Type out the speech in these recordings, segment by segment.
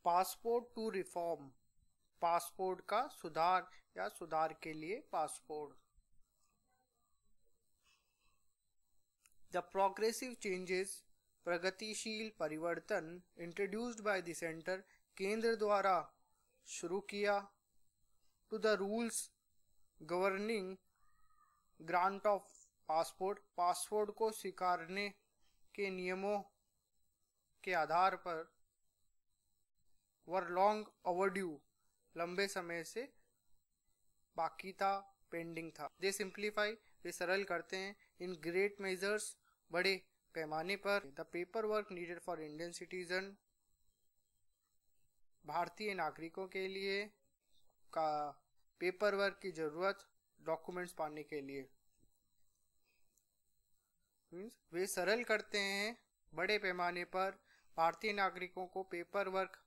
Passport to reform, passport का सुधार या सुधार के लिए पासपोर्ट। द प्रोग्रेसिव चेंजेस, प्रगतिशील परिवर्तन इंट्रोड्यूस्ड बाय द सेंटर, केंद्र द्वारा शुरू किया, to the rules governing grant of passport, passport को स्वीकारने के नियमों के आधार पर, वर लॉन्ग ओवरड्यू, लंबे समय से बाकी था, पेंडिंग था। दे सिंप्लीफाई, वे सरल करते हैं, इन ग्रेट मेजर्स, बड़े पैमाने पर, the paper work needed for Indian citizen, भारतीय नागरिकों के लिए का पेपर वर्क की जरूरत डॉक्यूमेंट्स पाने के लिए। वे सरल करते हैं बड़े पैमाने पर भारतीय नागरिकों को पेपर वर्क,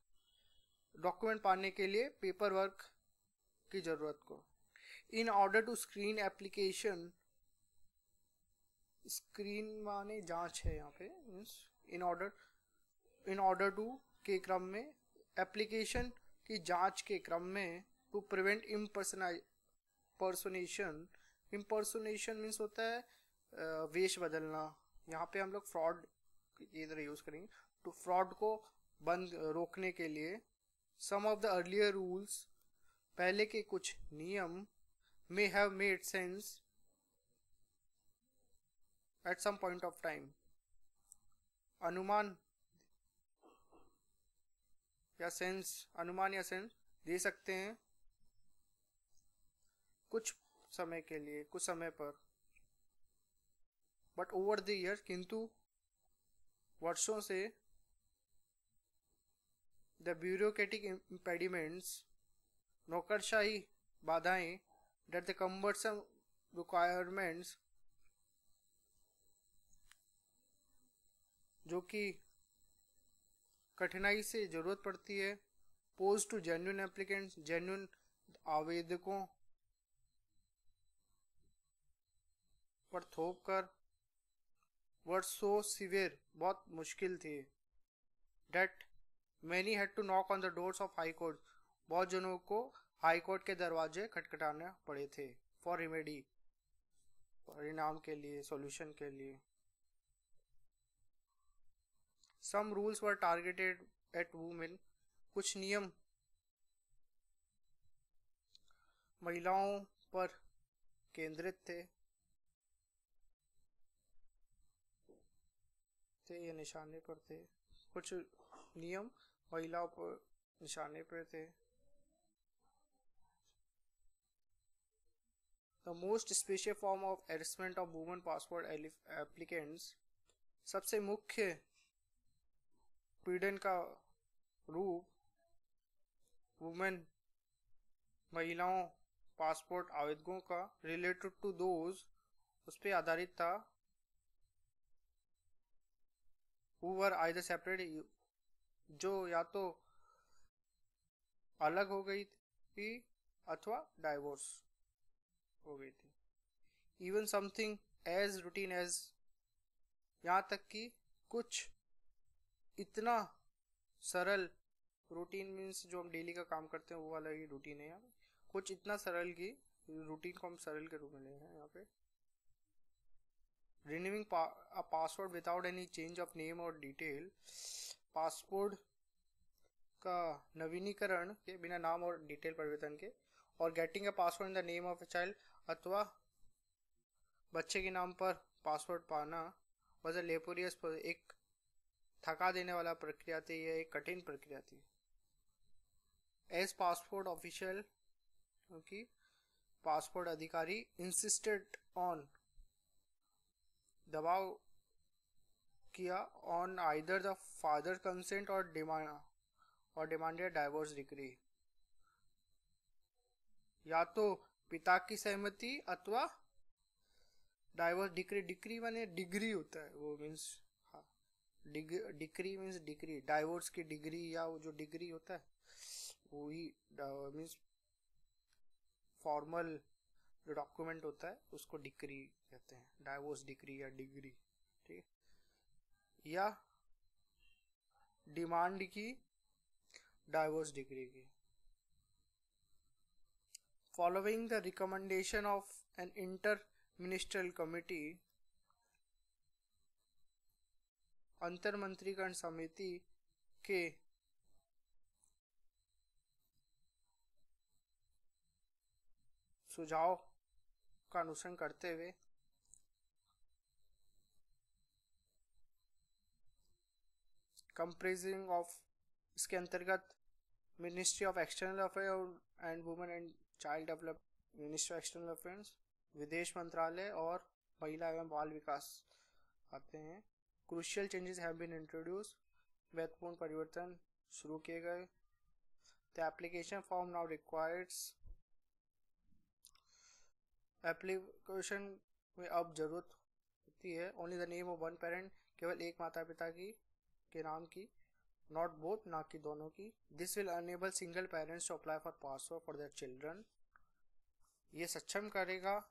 डॉक्यूमेंट पाने के लिए पेपर वर्क की जरूरत को। In order to screen application, screen माने जांच है यहाँ पे, इन ऑर्डर टू के क्रम में, एप्लीकेशन की जांच के क्रम में, to prevent impersonation, impersonation means होता है वेश बदलना, यहाँ पे हम लोग फ्रॉड इधर यूज करेंगे, टू फ्रॉड को बंद रोकने के लिए। Some of the earlier rules, पहले के कुछ नियम, may have made sense at some point of time, अनुमान या सेंस, अनुमान या सेंस दे सकते हैं कुछ समय के लिए, कुछ समय पर, बट ओवर द ईयर, किंतु वर्षों से, द ब्यूरोक्रेटिक इम्पेडिमेंट्स, नौकरशाही बाधाएं, दैट द कम्बर्सम रिक्वायरमेंट्स, जो कि कठिनाई से जरूरत पड़ती है, pose to genuine applicants, genuine आवेदकों पर थोप कर, वर सो सिवियर, बहुत मुश्किल थी, that many had to knock on the doors of high court, बहुत जनों को हाई कोर्ट के दरवाजे खटखटाने पड़े थे, फॉर रेमेडी, परिणाम के लिए, सॉल्यूशन के लिए। Some rules were targeted at women, कुछ नियम महिलाओं पर केंद्रित थे, ये निशाने पर थे, कुछ नियम महिलाओं पर निशाने पर थे। The most special form of harassment of women passport applicants, सबसे मुख्य पीड़न का रूप वुमेन, महिलाओं पासपोर्ट आवेदकों का, रिलेटेड टू दोज, उस पर आधारित था, who were either separate, जो या तो अलग हो गई थी अथवा डाइवोर्स हो गई थी। Even something as routine as, यहाँ तक कि कुछ इतना सरल, रूटीन मीन्स जो हम डेली का काम करते हैं वो वाला ही रूटीन है यहाँ पे, कुछ इतना सरल की रूटीन को हम सरल के रूप में ले रहे हैं यहाँ पे। Renewing a password without any change of name or detail, passport का नवीनीकरण के बिना नाम और डिटेल परिवर्तन के, और getting a password in the name of a child, अथवा बच्चे के नाम पर पासवर्ड पाना, वॉज अ लेपोरियस, एक थका देने वाला प्रक्रिया थी, यह एक कठिन प्रक्रिया थी। एज पासपोर्ट ऑफिशियल, क्योंकि पासपोर्ट अधिकारी, इंसिस्टेड ऑन, दबाव किया, on either the father consent और डिमांडेड डाइवोर्स डिग्री, या तो पिता की सहमति अथवा डाइवोर्स डिग्री, डिग्री माने डिग्री होता है, वो means degree means degree, divorce की डिग्री या वो जो डिग्री होता है वही मीन्स फॉर्मल जो डॉक्यूमेंट होता है उसको डिग्री कहते हैं, डाइवोर्स डिग्री या डिग्री, ठीक है। या डिमांड की डाइवोर्स डिग्री की। Following the recommendation of an inter ministerial committee, अंतर मंत्रीगण समिति के सुझाव का अनुसरण करते हुए कंप्रेसिंग ऑफ, इसके अंतर्गत ministry of external affair and women and child develop, ministry of external affairs, विदेश मंत्रालय और महिला एवं बाल विकास आते हैं। Crucial changes have been introduce, महत्वपूर्ण परिवर्तन शुरू किए गए। The application form now requires, application में अब जरूरत होती है only the name of one parent, केवल एक माता पिता की के नाम की, नॉट बोथ, ना कि दोनों की। This will enable single parents to apply for passport for their children, ये सक्षम करेगा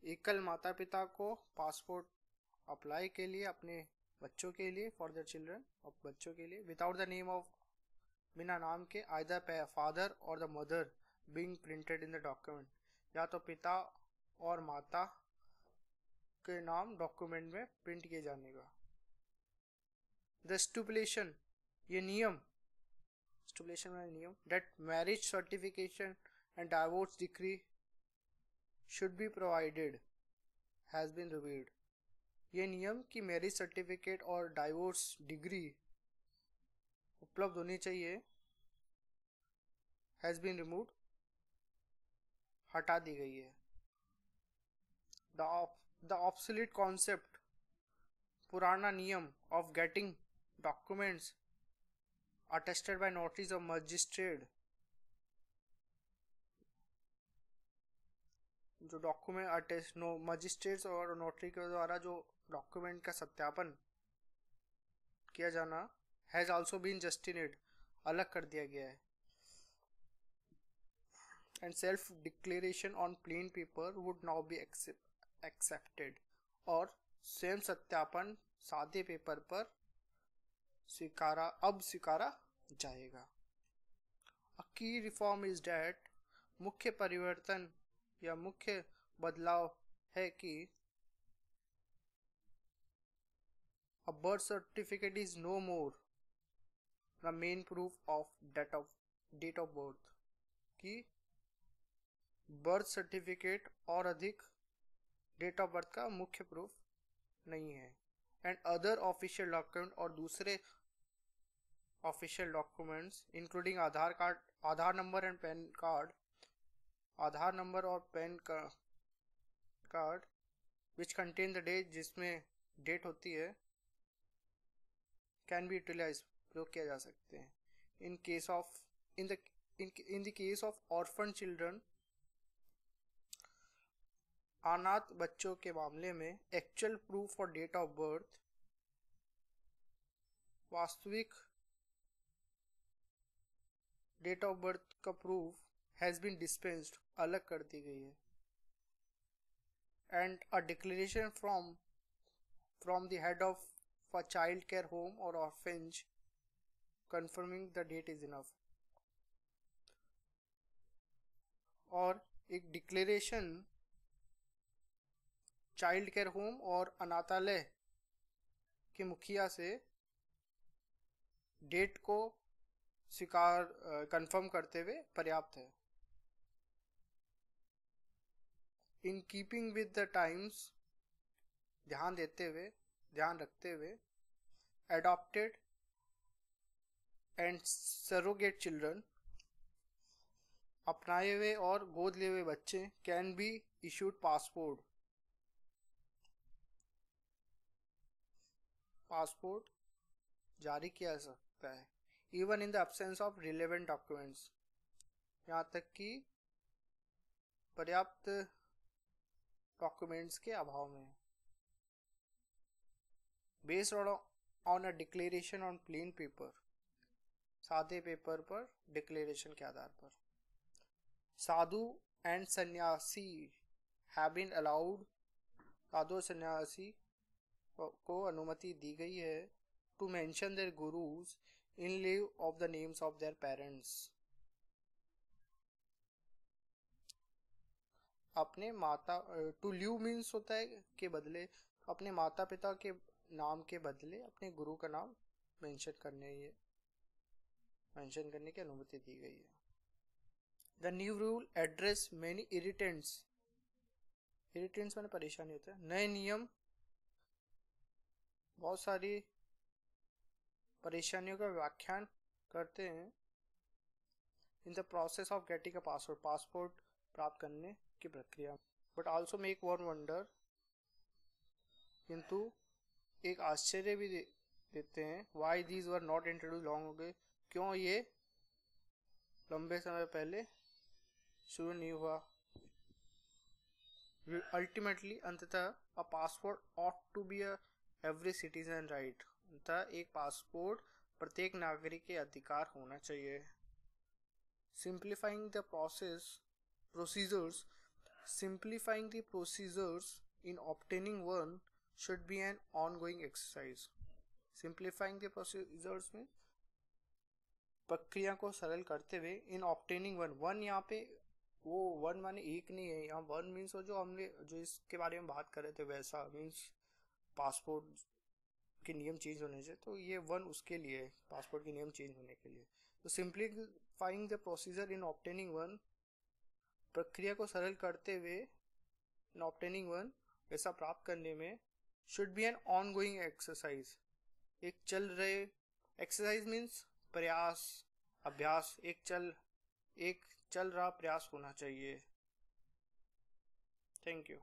एकल माता पिता को पासपोर्ट अप्लाई के लिए अपने बच्चों के लिए, फॉर देयर चिल्ड्रन, और बच्चों के लिए, विदाउट द नेम ऑफ, बिना नाम के, आइदर फादर और the mother being printed in the document, या तो पिता और माता के नाम डॉक्यूमेंट में प्रिंट किए जाने का। द स्टुपुलेशन, ये नियम, स्टुपुलेशन में नियम, that marriage certification and divorce decree should be provided has been revealed, ये नियम कि मैरिज सर्टिफिकेट और डाइवोर्स डिग्री उपलब्ध होनी चाहिए, हैज बीन रिमूव्ड, हटा दी गई है। द ऑब्सोलीट कॉन्सेप्ट, पुराना नियम, of getting documents attested bye notice of magistrate, जो डॉक्यूमेंट अटेस्ट मजिस्ट्रेट्स और नोटरी के द्वारा जो डॉक्यूमेंट का सत्यापन किया जाना, हैज आल्सो बीन जस्टिनेड, अलग कर दिया गया है। And self declaration on plain paper would now be accepted, और स्वयं सत्यापन सादे पेपर पर स्वीकारा जाएगा। अ की रिफॉर्म इज डैट, मुख्य परिवर्तन या मुख्य बदलाव है कि a birth certificate is no more the main proof of date of birth, कि बर्थ सर्टिफिकेट और अधिक डेट ऑफ बर्थ का मुख्य प्रूफ नहीं है। एंड अदर ऑफिशियल डॉक्यूमेंट, और दूसरे official documents including Aadhaar card, Aadhaar number and PAN card, Aadhaar number और PAN card which contain the date, जिसमें डेट होती है, कैन बी यूटिलाइज, प्रयोग किया जा सकते हैं। In case of in the case of orphan children, अनाथ बच्चों के मामले में actual proof for date of birth, वास्तविक डेट ऑफ बर्थ का प्रूफ हैज बीन डिस्पेंस्ड, अलग कर दी गई है। And a declaration from the head of a child care home or orphanage confirming the date is enough, और एक declaration child care home और अनाथालय के मुखिया से डेट को कंफर्म करते हुए पर्याप्त है। In keeping with the times, ध्यान रखते हुए, adopted and surrogate children, अपनाए हुए और गोद लिए हुए बच्चे, कैन बी इशूड पासपोर्ट जारी किया जा सकता है, even in the absence of relevant documents, यहाँ तक कि पर्याप्त डॉक्यूमेंट्स के अभाव में। Based on a declaration on plain paper, सादे पेपर पर डिक्लेरेशन के आधार पर, sadhu and sanyasi have been allowed, साधु और सन्यासी को अनुमति दी गई है, to mention their gurus in lieu of the names of their parents. अपने माता, टू ल्यू मीन्स होता है के बदले, अपने माता पिता के नाम के बदले अपने गुरु का नाम मेंशन करने की अनुमति दी गई है. The new rule address many irritants माने परेशानी होता है. नए नियम बहुत सारी परेशानियों का व्याख्यान करते हैं. In the process of getting a passport प्राप्त करने की प्रक्रिया. But also make one wonder, किंतु एक आश्चर्य भी देते हैं. Why these were not introduce long हो गए, क्यों ये लंबे समय पहले शुरू नहीं हुआ. अल्टीमेटली अंततः a passport ought to be a every citizen right. अंततः एक पासपोर्ट प्रत्येक नागरिक के अधिकार होना चाहिए. Simplifying the procedures in obtaining one should be an ongoing exercise. Simplifying the procedures में प्रक्रिया को सरल करते हुए in obtaining one यहाँ पे वो वन माने एक नहीं है, यहाँ वन मीन्स जो हमने जो इसके बारे में बात कर रहे थे वैसा मीन्स पासपोर्ट के नियम चेंज होने से, तो ये वन उसके लिए पासपोर्ट के नियम चेंज होने के लिए. तो simplifying the procedure in obtaining one, प्रक्रिया को सरल करते हुए इन ऑब्टेनिंग वन ऐसा प्राप्त करने में, should be an ongoing exercise, एक चल रहे एक्सरसाइज मीन्स प्रयास अभ्यास, एक चल रहा प्रयास होना चाहिए. Thank you.